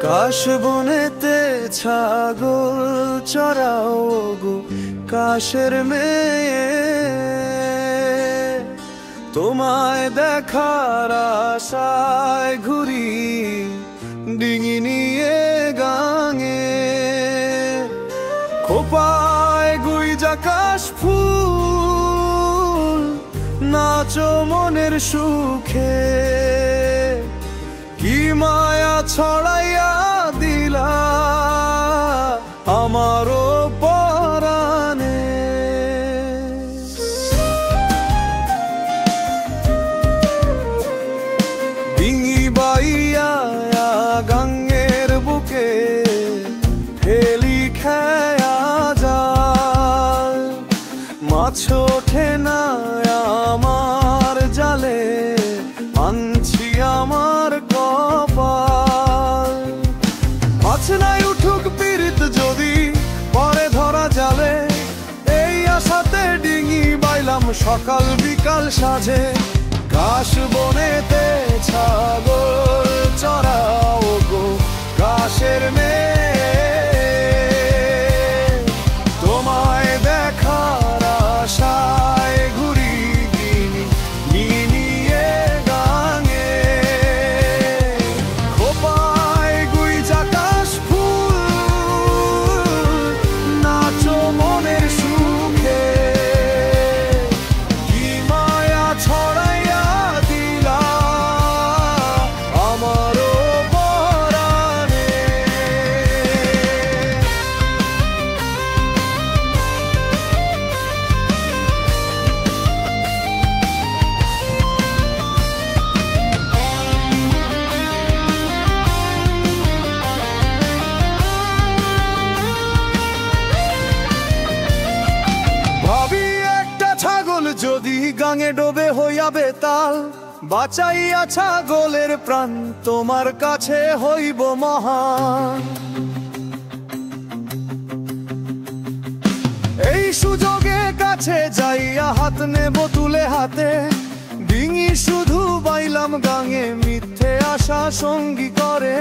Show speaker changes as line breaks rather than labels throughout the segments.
কাশ বনেতে ছাগল চরাও গো কাশের মেয়ে, তোমায় দেখার আশায় ঘুরি ডিঙি নিয়ে গাঙে। খোপায় গুইজা কাশ ফুল নাচো মনের সুখে, কি মায়া ছড়াইয়া দিলা আমারও পরাণে। ডিঙি বাইয়া গাঙ্গের বুকে ফেলি খেয়া জাল, মাছ ওঠে না আমার জালে আনছি আমার কপাল। মাছ নাই উঠুক পীড়িত যদি পরে ধরা জালে, এই আশাতে ডিঙি বাইলাম সকাল বিকাল সাজে। কাশ বনেতে ছাগল চরাও গো কাশের মেয়ে, তোমায় দেখার আশায় ঘুরি ডিঙি নিয়ে গাঙে। খোপায় গুইজা কাশ ফুল নাচো মনের সুখে, কি মায়া ছড়াইয়া দিলা আমারও পরাণে। ভাবি একটা ছাগল যদি গাঙে ডোবে হইয়া বেতাল, বাঁচাইয়া ছাগলের প্রাণ তোমার কাছে হইব মহান। এই সুযোগে কাছে যাইয়া হাত নেব তুলে হাতে, ডিঙি শুধু বাইলাম গাঙে মিথ্যে আশা সঙ্গী করে।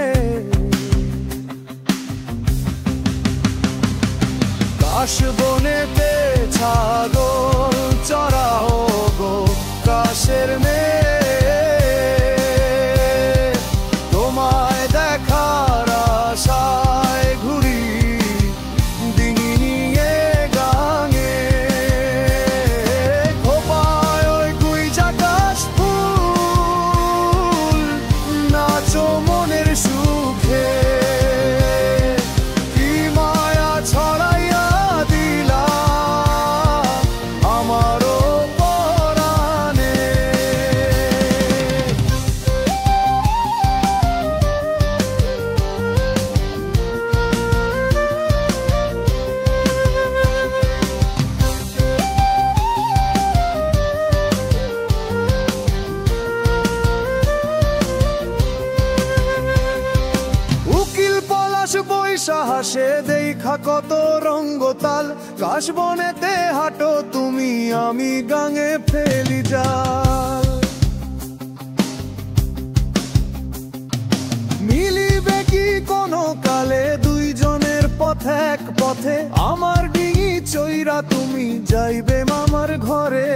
কাশ বনেতে ছাগল চরাও গো কাশের মেয়ে, তোমায় দেখার আশায় ঘুরি ডিঙি নিয়ে গাঙে। খোপায় ওই গুইজা কাশ ফুল নাচো মনের সুখে, কি মায়া ছড়াইয়া দিলা আমারও পরাণে। উকিল পলাশ বৈশা হাসে দেখা কত রঙ্গতাল, কাশ বনেতে হাঁটো তুমি আমি গাঙে ফেলি জাল। মিলিবে কি কোনো কালে দুইজনের পথ এক পথে, আমার ডিঙি চইরা তুমি যাইবে মামার ঘরে।